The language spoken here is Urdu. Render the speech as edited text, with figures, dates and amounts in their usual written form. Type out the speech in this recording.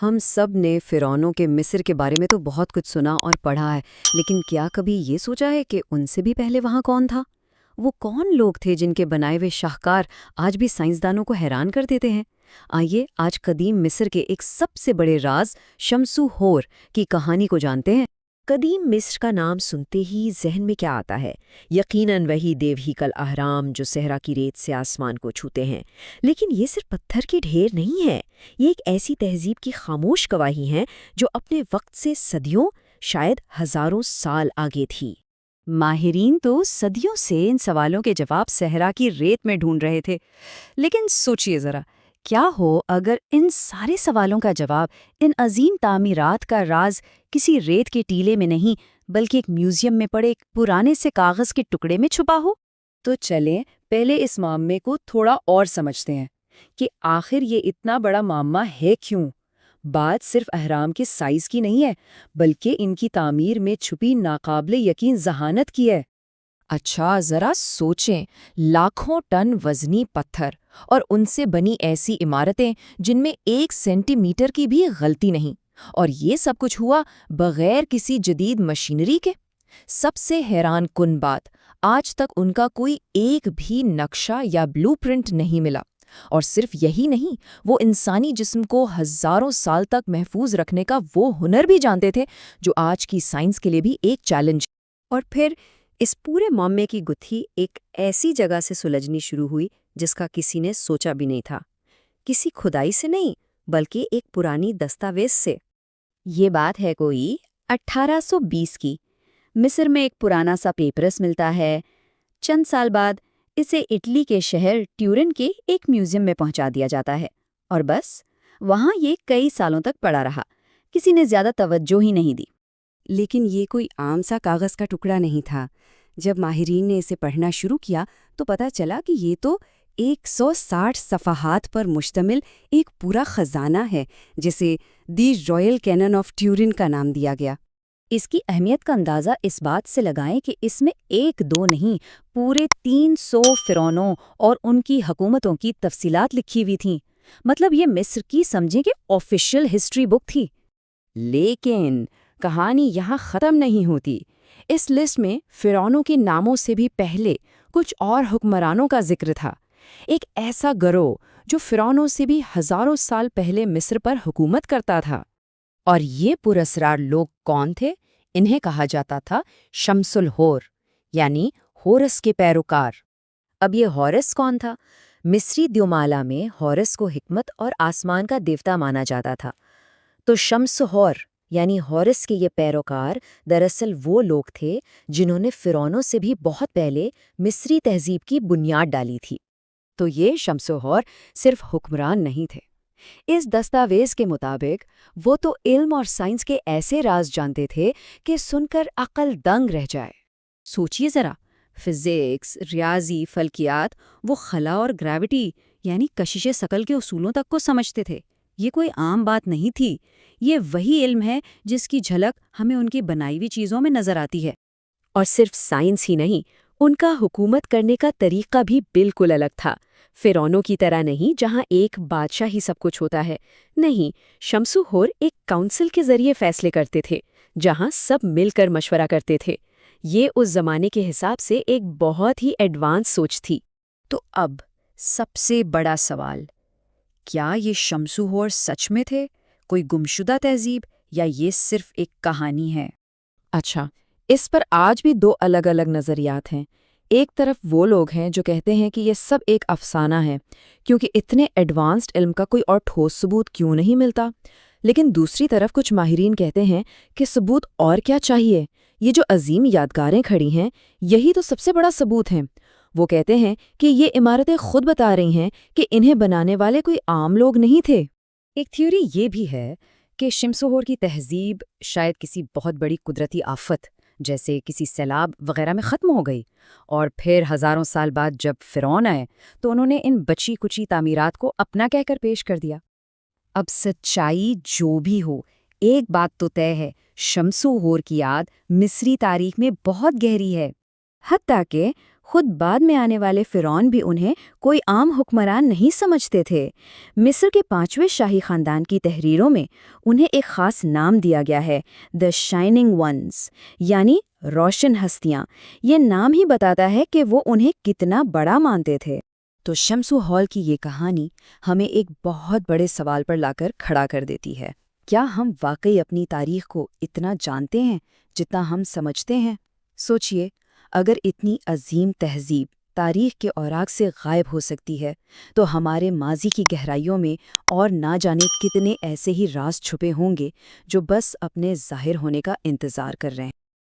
ہم سب نے فرعونوں کے مصر کے بارے میں تو بہت کچھ سنا اور پڑھا ہے، لیکن کیا کبھی یہ سوچا ہے کہ ان سے بھی پہلے وہاں کون تھا؟ وہ کون لوگ تھے جن کے بنائے ہوئے شاہکار آج بھی سائنسدانوں کو حیران کر دیتے ہیں؟ آئیے آج قدیم مصر کے ایک سب سے بڑے راز شمسو ہور کی کہانی کو جانتے ہیں۔ قدیم مصر کا نام سنتے ہی ذہن میں کیا آتا ہے؟ یقیناً وہی دیو ہیکل اہرام جو صحرا کی ریت سے آسمان کو چھوتے ہیں۔ لیکن یہ صرف پتھر کی ڈھیر نہیں ہے، یہ ایک ایسی تہذیب کی خاموش گواہی ہے جو اپنے وقت سے صدیوں، شاید ہزاروں سال آگے تھی۔ ماہرین تو صدیوں سے ان سوالوں کے جواب صحرا کی ریت میں ڈھونڈ رہے تھے، لیکن سوچئے ذرا، کیا ہو اگر ان سارے سوالوں کا جواب ان عظیم تعمیرات کا راز کسی ریت کے ٹیلے میں نہیں بلکہ ایک میوزیم میں پڑے ایک پرانے سے کاغذ کے ٹکڑے میں چھپا ہو؟ تو چلیں پہلے اس معمے کو تھوڑا اور سمجھتے ہیں کہ آخر یہ اتنا بڑا معمہ ہے کیوں؟ بات صرف اہرام کے سائز کی نہیں ہے، بلکہ ان کی تعمیر میں چھپی ناقابل یقین ذہانت کی ہے۔ اچھا ذرا سوچیں، لاکھوں ٹن وزنی پتھر اور ان سے بنی ایسی عمارتیں جن میں 1 سینٹی میٹر کی بھی غلطی نہیں، اور یہ سب کچھ ہوا بغیر کسی جدید مشینری کے۔ سب سے حیران کن بات، آج تک ان کا کوئی ایک بھی نقشہ یا بلو پرنٹ نہیں ملا۔ اور صرف یہی نہیں، وہ انسانی جسم کو ہزاروں سال تک محفوظ رکھنے کا وہ ہنر بھی جانتے تھے جو آج کی سائنس کے لیے بھی ایک چیلنج۔ اور پھر اس پورے معمے کی گتھی ایک ایسی جگہ سے سلجھنی شروع ہوئی جس کا کسی نے سوچا بھی نہیں تھا، کسی کھدائی سے نہیں بلکہ ایک پرانی دستاویز سے۔ یہ بات ہے کوئی 1820 کی۔ مصر میں ایک پرانا سا پیپرس ملتا ہے۔ چند سال بعد اسے اٹلی کے شہر ٹیورن کے ایک میوزیم میں پہنچا دیا جاتا ہے، اور بس وہاں یہ کئی سالوں تک پڑا رہا، کسی نے زیادہ توجہ ہی نہیں دی۔ لیکن یہ کوئی عام سا کاغذ کا ٹکڑا نہیں تھا۔ جب ماہرین نے اسے پڑھنا شروع کیا تو پتہ چلا کہ یہ تو 160 صفحات پر مشتمل ایک پورا خزانہ ہے، جسے دی رائل کینن آف ٹیورن کا نام دیا گیا۔ اس کی اہمیت کا اندازہ اس بات سے لگائیں کہ اس میں ایک دو نہیں، پورے 300 فرعونوں اور ان کی حکومتوں کی تفصیلات لکھی ہوئی تھیں۔ مطلب یہ مصر کی سمجھیں کہ آفیشیل ہسٹری بک تھی۔ لیکن کہانی یہاں ختم نہیں ہوتی۔ اس لسٹ میں فرعونوں کے ناموں سے بھی پہلے کچھ اور حکمرانوں کا ذکر تھا، ایک ایسا گروہ جو فرعونوں سے بھی ہزاروں سال پہلے مصر پر حکومت کرتا تھا۔ اور یہ پراسرار لوگ کون تھے؟ انہیں کہا جاتا تھا شمس الہور، یعنی ہورس کے پیروکار۔ اب یہ ہورس کون تھا؟ مصری دیومالا میں ہورس کو حکمت اور آسمان کا دیوتا مانا جاتا تھا، تو شمس ہور یعنی ہورس کے یہ پیروکار دراصل وہ لوگ تھے جنہوں نے فرعونوں سے بھی بہت پہلے مصری تہذیب کی بنیاد ڈالی تھی۔ تو یہ شمس ہور صرف حکمران نہیں تھے۔ اس دستاویز کے مطابق وہ تو علم اور سائنس کے ایسے راز جانتے تھے کہ سن کر عقل دنگ رہ جائے۔ سوچئے ذرا، فزکس، ریاضی، فلکیات، وہ خلا اور گریوٹی یعنی کشش ثقل کے اصولوں تک کو سمجھتے تھے۔ یہ کوئی عام بات نہیں تھی، یہ وہی علم ہے جس کی جھلک ہمیں ان کی بنائی ہوئی چیزوں میں نظر آتی ہے۔ اور صرف سائنس ہی نہیں، ان کا حکومت کرنے کا طریقہ بھی بالکل الگ تھا۔ فرعونوں کی طرح نہیں جہاں ایک بادشاہ ہی سب کچھ ہوتا ہے، نہیں، شمس ہور ایک کونسل کے ذریعے فیصلے کرتے تھے، جہاں سب مل کر مشورہ کرتے تھے۔ یہ اس زمانے کے حساب سے ایک بہت ہی ایڈوانس سوچ تھی۔ تو اب سب سے بڑا سوال، کیا یہ شمس ہور سچ میں تھے، کوئی گمشدہ تہذیب، یا یہ صرف ایک کہانی ہے؟ اچھا، اس پر آج بھی دو الگ الگ نظریات ہیں۔ ایک طرف وہ لوگ ہیں جو کہتے ہیں کہ یہ سب ایک افسانہ ہے، کیونکہ اتنے ایڈوانسڈ علم کا کوئی اور ٹھوس ثبوت کیوں نہیں ملتا۔ لیکن دوسری طرف کچھ ماہرین کہتے ہیں کہ ثبوت اور کیا چاہیے، یہ جو عظیم یادگاریں کھڑی ہیں یہی تو سب سے بڑا ثبوت ہیں۔ وہ کہتے ہیں کہ یہ عمارتیں خود بتا رہی ہیں کہ انہیں بنانے والے کوئی عام لوگ نہیں تھے۔ ایک تھیوری یہ بھی ہے کہ شمس ہور کی تہذیب شاید کسی بہت بڑی قدرتی آفت جیسے کسی سیلاب وغیرہ میں ختم ہو گئی، اور پھر ہزاروں سال بعد جب فرعون آئے تو انہوں نے ان بچی کچی تعمیرات کو اپنا کہہ کر پیش کر دیا۔ اب سچائی جو بھی ہو، ایک بات تو طے ہے، شمس ہور کی یاد مصری تاریخ میں بہت گہری ہے، حتیٰ کہ خود بعد میں آنے والے فرعون بھی انہیں کوئی عام حکمران نہیں سمجھتے تھے۔ مصر کے 5ویں شاہی خاندان کی تحریروں میں انہیں ایک خاص نام دیا گیا ہے، دی شائننگ ونز، یعنی روشن ہستیاں۔ یہ نام ہی بتاتا ہے کہ وہ انہیں کتنا بڑا مانتے تھے۔ تو شمس و ہال کی یہ کہانی ہمیں ایک بہت بڑے سوال پر لا کر کھڑا کر دیتی ہے۔ کیا ہم واقعی اپنی تاریخ کو اتنا جانتے ہیں جتنا ہم سمجھتے ہیں؟ سوچئے، اگر اتنی عظیم تہذیب تاریخ کے اوراق سے غائب ہو سکتی ہے، تو ہمارے ماضی کی گہرائیوں میں اور نہ جانے کتنے ایسے ہی راز چھپے ہوں گے جو بس اپنے ظاہر ہونے کا انتظار کر رہے ہیں۔